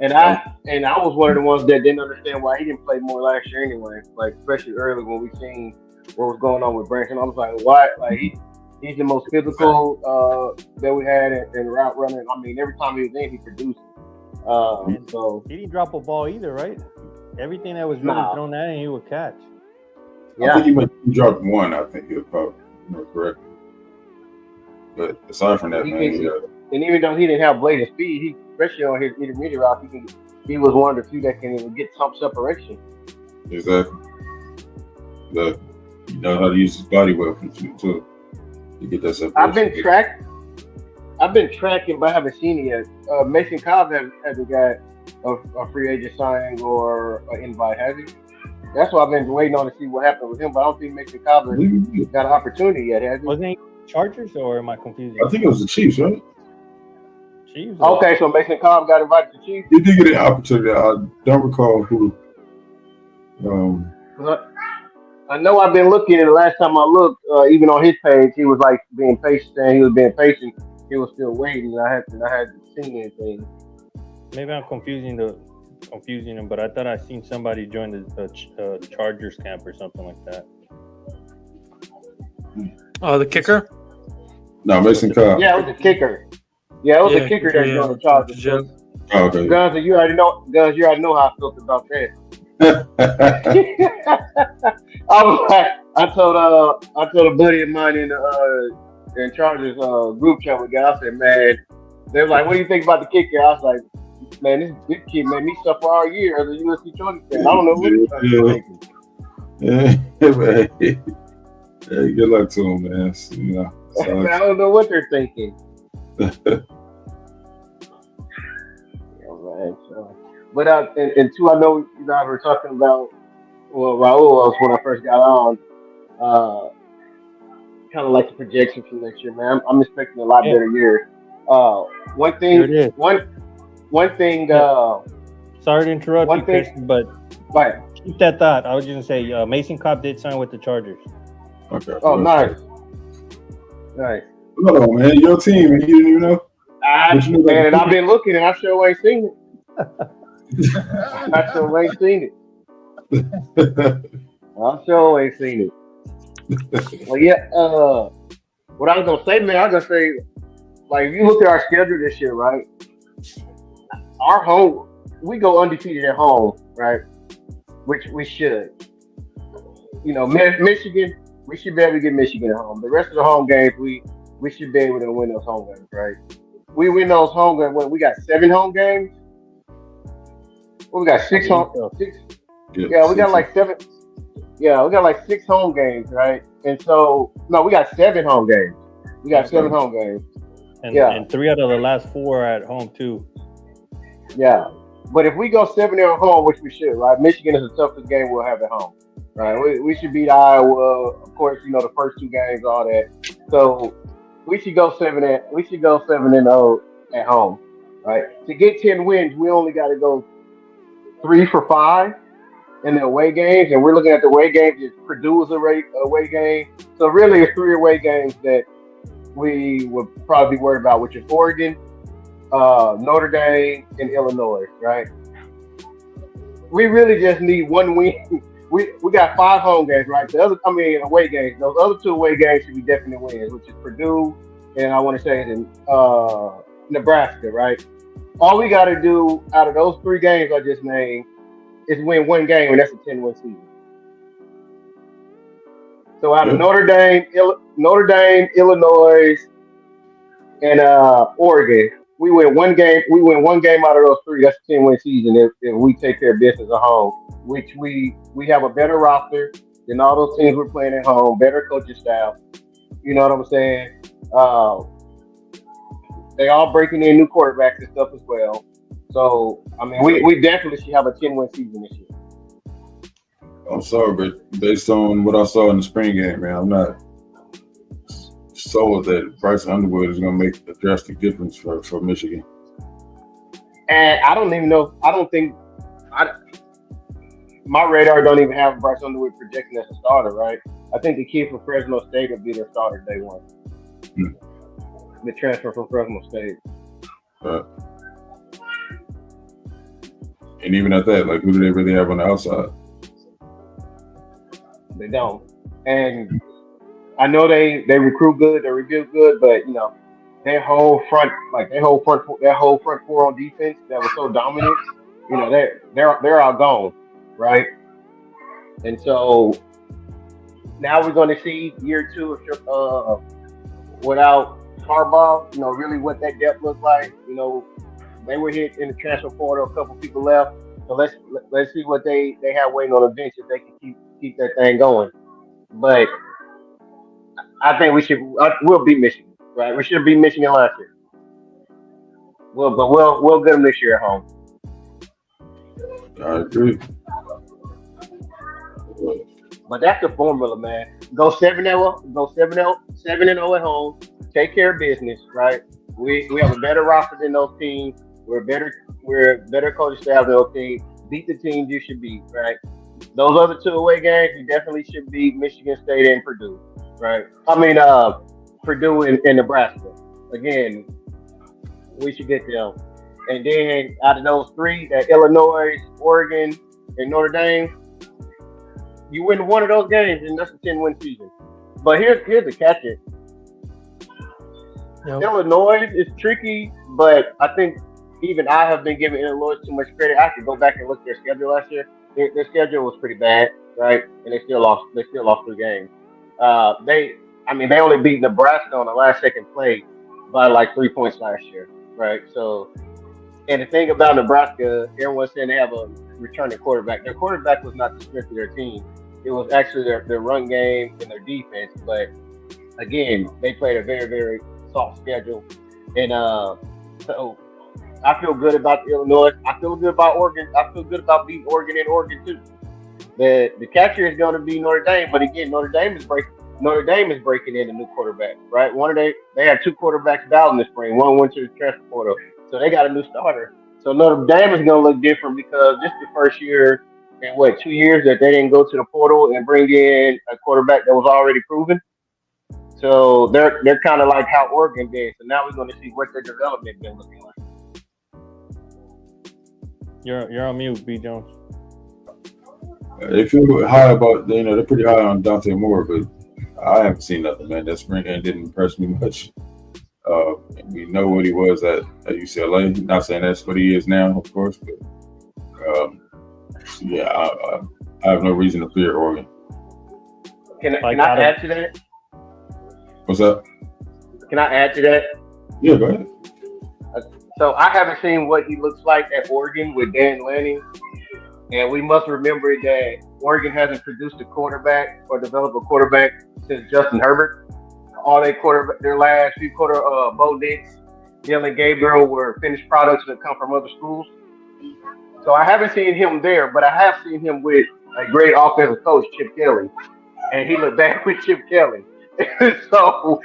And I was one of the ones that didn't understand why he didn't play more last year anyway. Like especially early when we seen what was going on with Branson. I was like, why? Like he's the most physical that we had in route running. I mean, every time he was in, he produced. So he didn't drop a ball either, right? Everything that was really thrown at him, he would catch. Yeah. I think he dropped one. I think he was probably correct. But aside from that, man, and even though he didn't have blade and speed, especially on his intermediate route, he was one of the few that can get some separation. Exactly. You know how to use his body well to get that separation. I've been tracking, but I haven't seen it yet. Mason Cobb hasn't got a free agent signing or an invite, has he? That's why I've been waiting on to see what happened with him. But I don't think Mason Cobb has got an opportunity yet, has he? Wasn't he Chargers or am I confusing? I think it was the Chiefs, right? Chiefs. Okay, so Mason Cobb got invited to Chiefs. He did get an opportunity. I don't recall who. I know I've been looking, and the last time I looked, even on his page, he was like being patient, saying he was being patient. He was still waiting, and I hadn't seen anything. Maybe I'm confusing him, but I thought I seen somebody join the Chargers camp or something like that. Oh, the kicker? No, Mason Cobb. Yeah, it was the kicker. Yeah, it was the kicker that joined the Chargers. Oh, okay. Guns, you already know how I felt about that. I was like, I told a buddy of mine in Chargers group chat we got. I said, man, they were like, what do you think about the kicker? I was like, man, this kid made me suffer all year as a USC Chargers fan. I don't know what he's thinking. Yeah, hey, good luck to him, man. So, you know, I don't know what they're thinking. All right, so. But and two, I know you guys were talking about. Well, Raul was when I first got on. Kind of like the projection for next year, man. I'm expecting a lot better year. One thing. Sorry to interrupt you, Chris, but right. Keep that thought. I was just gonna say Mason Cobb did sign with the Chargers. Okay. Oh, nice. Nice. No, man, your team, and you didn't even know. Man, and I've been looking, and I sure ain't seen it. I sure ain't seen it. Well, yeah. What I was gonna say, man, I was gonna say, like, if you look at our schedule this year, right? Our home, we go undefeated at home, right? Which we should. You know, Michigan, we should be able to get Michigan at home. The rest of the home games, we should be able to win those home games, right? We win those home games. We got 7 home games. Well, we got 6 home. 6. Yeah, we got like 7. Yeah, we got like 6 home games, right? And so, no, we got 7 home games. We got 7 home games. And 3 out of the last 4 are at home too. Yeah, but if we go 7 at home, which we should, right? Michigan is the toughest game we'll have at home, right? We should beat Iowa, of course. You know, the first 2 games, all that. So we should go 7-0 at home, right? To get 10 wins, we only got to go 3 for 5 in the away games, and we're looking at the away games. Purdue is a away game, so really it's 3 away games that we would probably be worried about, which is Oregon, Notre Dame, and Illinois, right? We really just need 1 win. We got 5 home games, right? Away games. Those other 2 away games should be definite wins, which is Purdue and I want to say in Nebraska, right? All we got to do out of those 3 games I just named is win 1 game, and that's a 10-win season. So out of Notre Dame, Illinois, and Oregon, we win 1 game. We win 1 game out of those 3. That's a 10-win season if we take care of business at home. Which we have a better roster than all those teams we're playing at home. Better coaching staff. You know what I'm saying? They all breaking in new quarterbacks and stuff as well. So I mean, we definitely should have a 10-win season this year. I'm sorry, but based on what I saw in the spring game, man, I'm not sold that Bryce Underwood is going to make a drastic difference for Michigan. And I don't even know. I don't think my radar don't even have Bryce Underwood projecting as a starter, right? I think the kid from Fresno State will be their starter day 1. The transfer from Fresno State. Right. And even at that, like, who do they really have on the outside? They don't. And I know they recruit good, they rebuild good, but you know, that whole front four on defense that was so dominant, you know, they're all gone, right? And so now we're going to see year 2 without Harbaugh, you know, really what that depth looks like. You know, They were hit in the transfer portal. A couple people left. So let's see what they have waiting on the bench if they can keep that thing going. But I think we'll beat Michigan, right? We should beat Michigan last year. We'll get them this year at home. I agree. But that's the formula, man. Go 7-0, go 7-0, 7-0 at home. Take care of business, right? We have a better roster than those teams. We're better coaching staff than those teams. Beat the teams you should beat, right? Those other 2 away games, you definitely should beat Michigan State and Purdue, right? I mean, Purdue and Nebraska. Again, we should get them. And then out of those 3, that Illinois, Oregon, and Notre Dame, you win one of those games, and that's a 10-win season. But here's the catcher. Yep. Illinois is tricky, but I think even I have been giving Illinois too much credit. I have to go back and look at their schedule last year. Their schedule was pretty bad, right? And they still lost 3 games. They only beat Nebraska on the last second play by like 3 points last year, right? So, and the thing about Nebraska, everyone's saying they have a returning quarterback. Their quarterback was not the strength of their team. It was actually their run game and their defense. But again, they played a very, very soft schedule. And so I feel good about Illinois. I feel good about Oregon. I feel good about beating Oregon and Oregon too. The catcher is going to be Notre Dame, but again, Notre Dame is breaking in a new quarterback, right? They had 2 quarterbacks out in the spring. One went to the transfer portal, so they got a new starter. So Notre Dame is going to look different because this is the first year in 2 years that they didn't go to the portal and bring in a quarterback that was already proven. So they're kind of like how Oregon did. So now we're going to see what their development been looking like. You're on mute, B. Jones. They feel high about, they're pretty high on Dante Moore, but I haven't seen nothing, man. That spring game didn't impress me much. We know what he was at UCLA. Not saying that's what he is now, of course, but I have no reason to fear Oregon. Can I add to that? What's up? Can I add to that? Yeah, go ahead. So I haven't seen what he looks like at Oregon with Dan Lanning. And we must remember that Oregon hasn't produced a quarterback or developed a quarterback since Justin Herbert. All their last few Bo Nix, Dylan Gabriel were finished products that come from other schools. So I haven't seen him there, but I have seen him with a great offensive coach, Chip Kelly. And he looked bad with Chip Kelly. so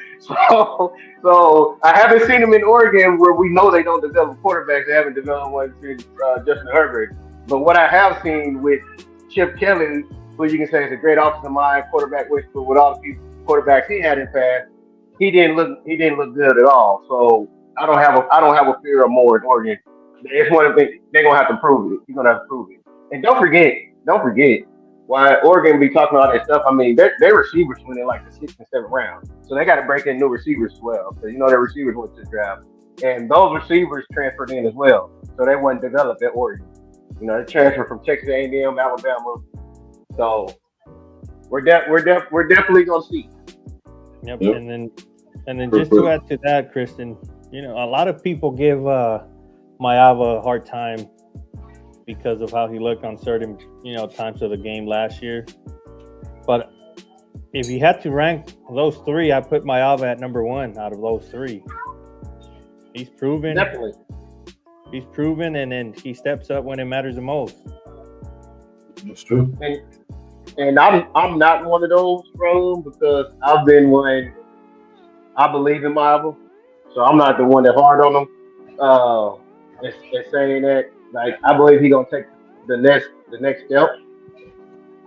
I haven't seen him in Oregon where we know they don't develop quarterbacks. They haven't developed one since Justin Herbert. But what I have seen with Chip Kelly, who you can say is a great offensive mind, quarterback whisperer with all the quarterbacks he had in past, he didn't look good at all. So I don't have a fear of more in Oregon. It's one of the things they're gonna have to prove it. He's gonna have to prove it. And don't forget why Oregon be talking all that stuff. I mean, their receivers went in like the 6th and 7th round, so they got to break in new receivers as well. So their receivers went to the draft, and those receivers transferred in as well. So they weren't developed at Oregon. They transferred from Texas A&M, Alabama. So we're definitely gonna see. Yep. And then just to add to that, Kristen, a lot of people give Maeva a hard time because of how he looked on certain, times of the game last year. But if you had to rank those 3, I put Maeva at number 1 out of those 3. He's proven. Definitely. He's proven, and then he steps up when it matters the most. That's true. And I'm not one of those, bro, because I've been one. I believe in Maeva, so I'm not the one that's hard on him. It's saying that. Like, I believe he's gonna take the next step.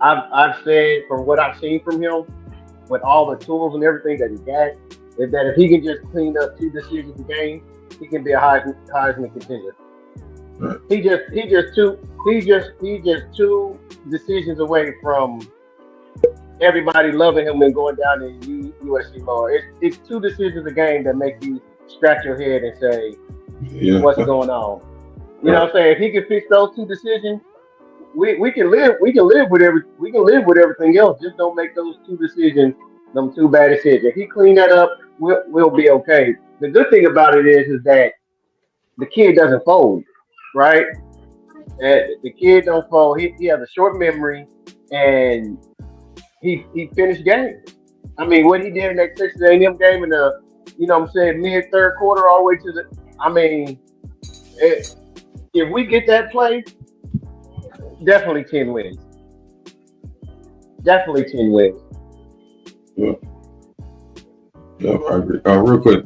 I've said from what I've seen from him, with all the tools and everything that he got, is that if he can just clean up 2 decisions a game, he can be a Heisman contender. Right. He just 2 decisions away from everybody loving him and going down in USC law. It's 2 decisions a game that make you scratch your head and say, what's going on? You know what I'm saying? If he can fix those 2 decisions, we can live with everything else. Just don't make those 2 decisions them 2 bad decisions. If he clean that up, we'll be okay. The good thing about it is that the kid doesn't fold, right? And the kid don't fold. He has a short memory, and he finished games. I mean, what he did in that Texas A&M game in the, what I'm saying, mid third quarter all the way to the. I mean, eh, if we get that play, definitely 10 wins. Definitely 10 wins. Yeah, yeah, I agree. Real quick.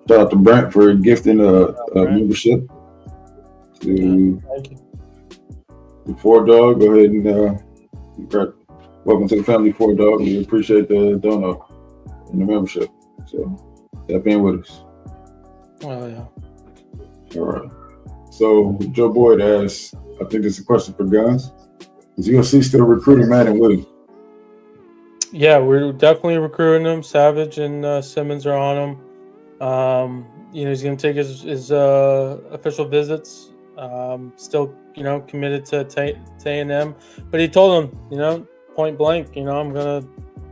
Shout out to Brent for gifting a membership to Thank you. the Four Dog. Go ahead and welcome to the family, Four Dog. We appreciate the donor and the membership. So tap in with us. Oh yeah. All right. So Joe Boyd asks, I think it's a question for Guns. Is USC still recruiting Madden Williams? Yeah, we're definitely recruiting him. Savage and Simmons are on him. He's going to take his official visits. Still, committed to A&M. But he told him, point blank, I'm going to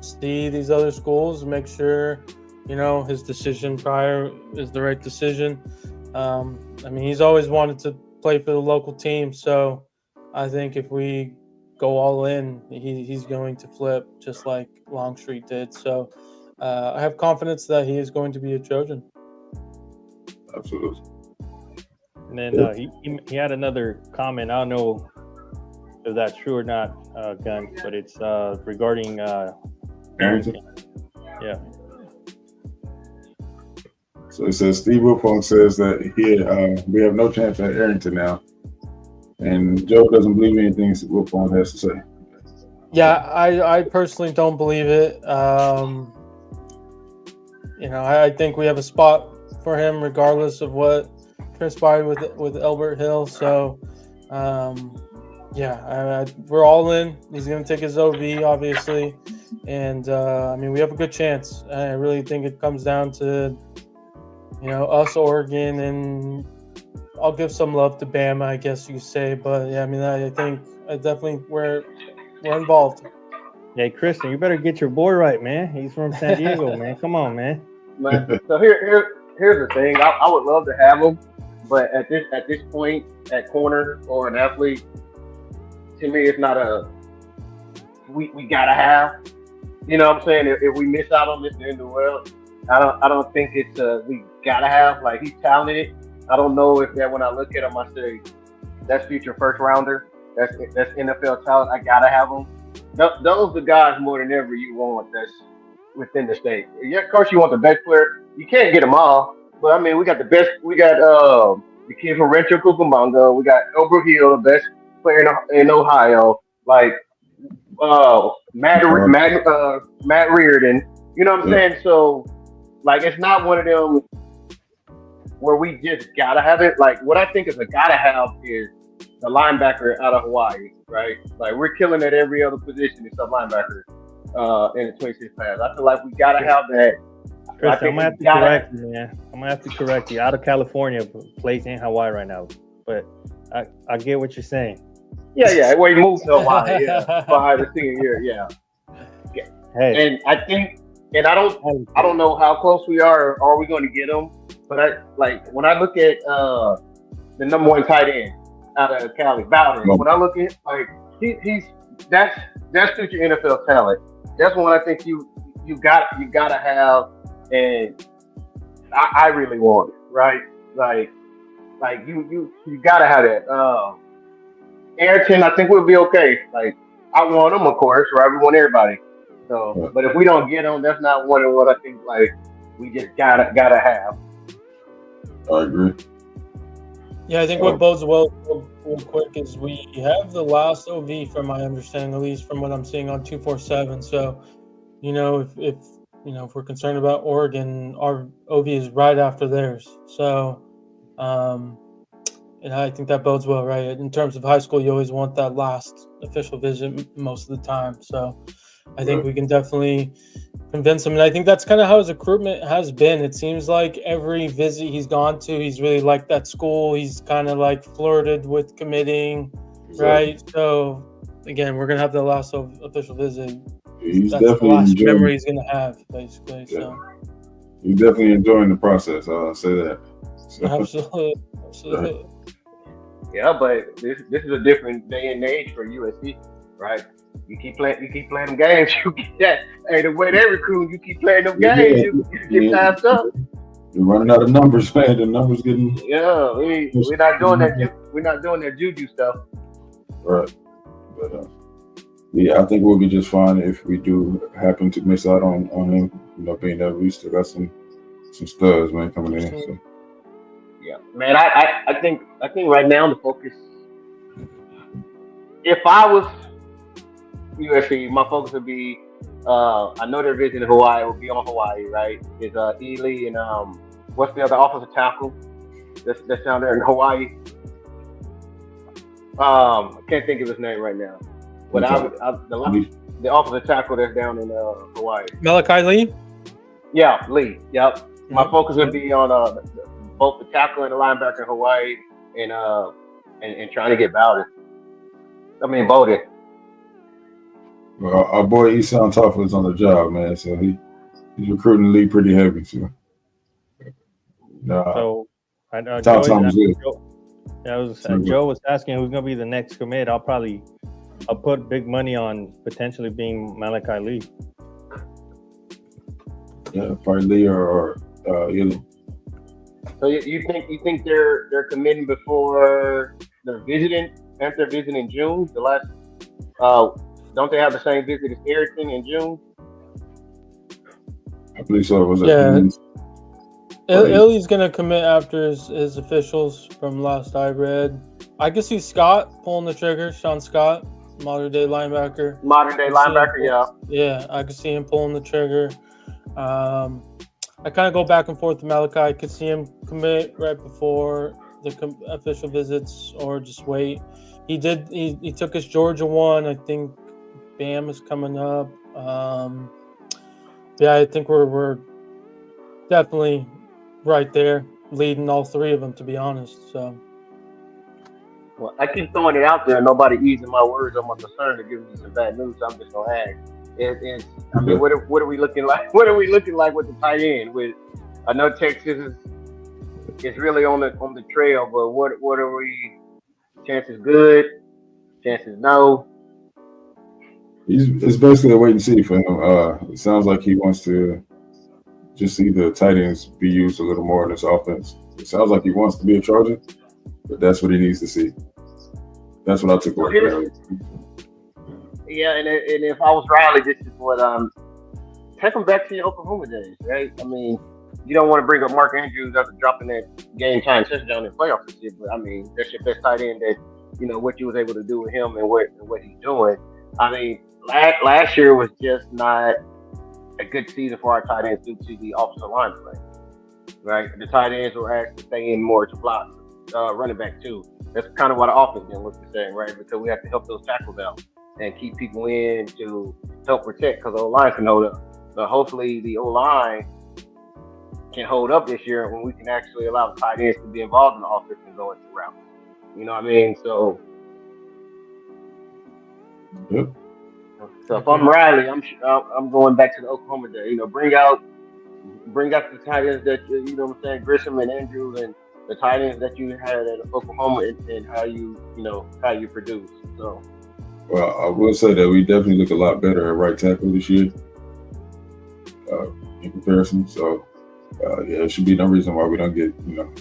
see these other schools and make sure, his decision prior is the right decision. He's always wanted to play for the local team. So I think if we go all in, he's going to flip just like Longstreet did. So I have confidence that he is going to be a Trojan. Absolutely. And then he had another comment. I don't know if that's true or not, Gun, but it's regarding Arrington? Yeah. So it says Steve Wilfong says that we have no chance at Arrington now. And Joe doesn't believe anything Wilfong has to say. Yeah, I personally don't believe it. I think we have a spot for him regardless of what transpired with Elbert Hill. So, we're all in. He's going to take his OV, obviously. And, we have a good chance. I really think it comes down to, us, Oregon, and I'll give some love to Bama, I guess you could say. But, yeah, I think definitely we're involved. Hey, Christian, you better get your boy right, man. He's from San Diego, man. Come on, man. So here's the thing. I would love to have him, but at this point, at corner or an athlete, to me, it's not a we gotta have. You know what I'm saying? If we miss out on this in the end of the world, I don't think it's we gotta have. Like, he's talented. I don't know if that when I look at him, I say that's future first rounder. That's NFL talent. I gotta have him. Those are the guys more than ever you want. That's within the state. Yeah, of course you want the best player. You can't get them all, but we got the best. We got the kid from Rancho Cucamonga. We got Elbert Hill, the best player in Ohio. Like Matt Reardon. You know what I'm saying? So, like, it's not one of them where we just gotta have it. Like, what I think is a gotta have is the linebacker out of Hawaii, right? Like, we're killing at every other position except linebacker in the 26 class. I feel like we gotta have that. Chris, I'm gonna have to correct you, man. I'm gonna have to correct you. Out of California, plays in Hawaii right now, but I get what you're saying. Yeah. Well, he moved to Hawaii, by the senior year, yeah. Hey, and I think, and I don't know how close we are. Are we going to get him? But when I look at the number one tight end out of Cali, Bowden. When I look at that's future NFL talent. That's one I think you gotta have, and I really want it, right? Like you gotta have that. Arrington, I think we'll be okay. Like, I want him, of course, right? We want everybody. So, but if we don't get him, that's not one of what I think we just gotta have. I agree. Yeah, I think what bodes well real quick is we have the last OV, from my understanding, at least from what I'm seeing on 247. So, if we're concerned about Oregon, our OV is right after theirs. So, and I think that bodes well, right? In terms of high school, you always want that last official visit most of the time. So I think we can definitely convince him. And I think that's kind of how his recruitment has been. It seems like every visit he's gone to, he's really liked that school. He's kind of like flirted with committing, right? So again, we're going to have the last official visit. He's that's definitely the last enjoying, memory he's going to have, basically. Yeah. So he's definitely enjoying the process. I'll say that. So, Absolutely. Yeah, but this is a different day and age for USC, right? You keep playing them games, you get that. Hey, the way they recruit, you keep playing them games, yeah, you get yeah, passed up. you're running out of numbers, man. The numbers getting Yeah, we're not doing that. We're not doing that juju stuff. right. But yeah, I think we'll be just fine if we do happen to miss out on him. You know, being that we still got some studs, man, coming in. So. Yeah, man. I think right now the focus. If I was USC, my focus would be. I know they're visiting Hawaii. Will be on Hawaii, right? Is Ely and what's the other offensive tackle that's down there in Hawaii? I can't think of his name right now. But the offensive tackle that's down in Hawaii. Malachi Lee? Yeah, Lee. Yep. My Mhm. focus would be on both the tackle and the linebacker in Hawaii and trying to get Bowden. Bowden. Well, our boy Isan Toffa is on the job, man. So he's recruiting Lee pretty heavy. So, So, Tom Joey, is good. Joe was asking who's going to be the next commit. I'll put big money on potentially being Malachi Lee. Yeah, probably Lee or Ely. So you think they're committing before they're visiting? Aren't they visiting in June? The last don't they have the same visit as Erickson in June? I believe so. Was it? Yeah. Illy's gonna commit after his officials from last I read. I can see Scott pulling the trigger. Sean Scott, modern day linebacker. Yeah. Yeah, I could see him pulling the trigger. I kind of go back and forth with Malachi. I could see him commit right before the official visits, or just wait. He did. He took his Georgia one. I think Bam is coming up. Yeah, I think we're definitely right there, leading all three of them, to be honest. So. Well, I keep throwing it out there, and nobody easing my words on my concern to give me some bad news. So I'm just gonna ask. What are we looking like? What are we looking like with the tight end? I know Texas is really on the trail, but what are we? Chances good, chances no. It's basically a wait and see for him. It sounds like he wants to just see the tight ends be used a little more in this offense. It sounds like he wants to be a Charger, but that's what he needs to see. That's what I took away. Yeah, and if I was Riley, this is what take him back to your Oklahoma days, right? You don't want to bring up Mark Andrews after dropping that game time touchdown in playoffs and shit, but that's your best tight end that what you was able to do with him and what he's doing. Last year was just not a good season for our tight ends due to the offensive line play, right? The tight ends were asked to stay in more to block running back too. That's kind of what the offense didn't look the same, right? Because we have to help those tackles out and keep people in to help protect, because the O-line can hold up. But hopefully the O-line can hold up this year when we can actually allow the tight ends to be involved in the offense and go into routes. You know what I mean? So, Yep. So if I'm Riley, I'm going back to the Oklahoma day. Bring out the tight ends that what I'm saying, Grisham and Andrews, and the tight ends that you had at Oklahoma, and how you produce. So. Well, I will say that we definitely look a lot better at right tackle this year in comparison. So, yeah, there should be no reason why we don't get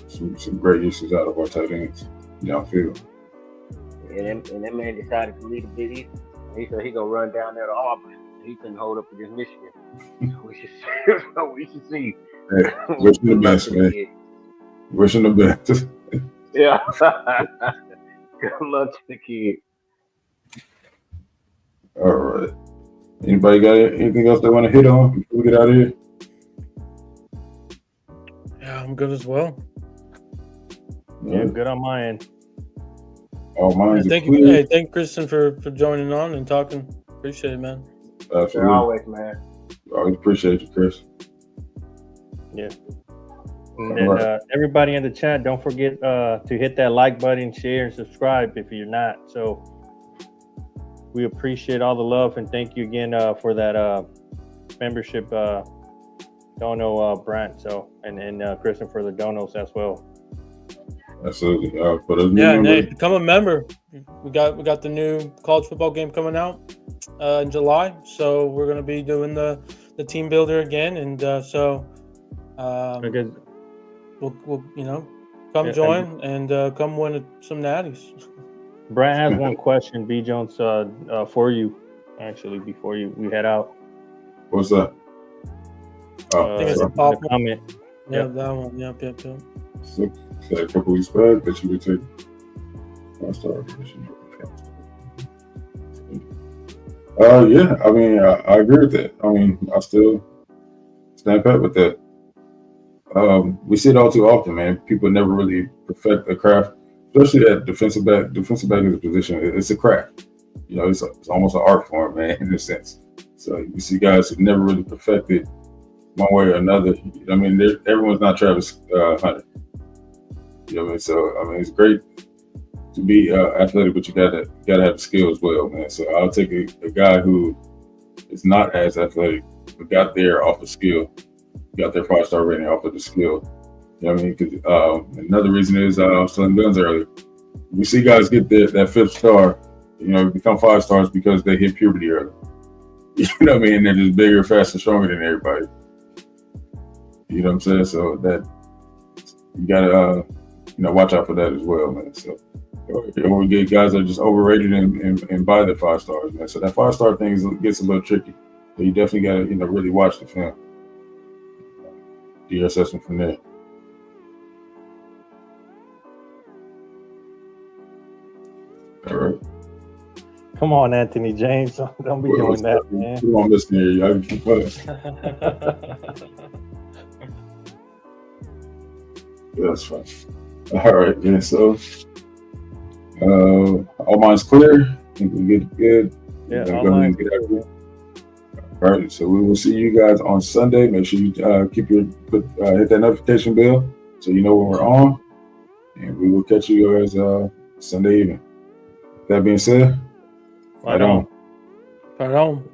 some great uses out of our tight ends downfield. And that man decided to lead a bit easy. He said he gonna run down there to Auburn. He couldn't hold up against Michigan. We should see. Hey, wishing the best, man. Wishing the best. Yeah. Good luck to the kid. All right. Anybody got anything else they want to hit on before we get out of here? Yeah, I'm good as well. Yeah, good on my end. All minds thank are clear. you. Hey, thank Kristen for joining on and talking. Appreciate it, man. Absolutely. Always, man. Always appreciate you, Chris. Yeah. And then everybody in the chat, don't forget to hit that like button, share, and subscribe if you're not. So we appreciate all the love, and thank you again for that membership dono, Brent. So and Kristen for the donos as well. Absolutely. For those new Yeah, and hey, members, become a member. We got the new college football game coming out in July, so we're gonna be doing the team builder again, and so Because we'll come yeah, join and come win some natties. Brad has one question, B Jones, for you. Actually, before we head out, what's that? I think it's a in pop. the comment. Yeah, Yep. that one. Yep. So, said a couple weeks back that you would take 5-star recognition. Yeah, I mean, I agree with that. I mean, I still stand pat with that. We see it all too often, man. People never really perfect a craft, especially that defensive back. Defensive back is a position. It's a craft. You know, it's almost an art form, man, in a sense. So you see guys who never really perfected one way or another. I mean, everyone's not Travis Hunter. You know what I mean? So I mean, it's great to be athletic, but you gotta have the skill as well, man. So I'll take a guy who is not as athletic, but got there off the skill, got their 5-star rating off of the skill. You know what I mean? Because another reason is I was telling Guns earlier. We see guys get that 5th star, you know, become 5 stars because they hit puberty early. You know what I mean? They're just bigger, faster, stronger than everybody. You know what I'm saying? So that you gotta watch out for that as well, man. So or we get guys that are just overrated and buy the 5 stars, man. So that 5-star thing gets a little tricky. So you definitely gotta really watch the film. Do your assessment from there. All right. Come on, Anthony James. Don't be doing that, man. Come on, listen here. Y'all keep playing. That's fine. All right, man. So, all minds clear. I think we get good. Yeah, Go all ahead and mine's get out of clear, here. All right. So we will see you guys on Sunday. Make sure you hit that notification bell so you know when we're on, and we will catch you guys Sunday evening. That being said, fight on. Right on.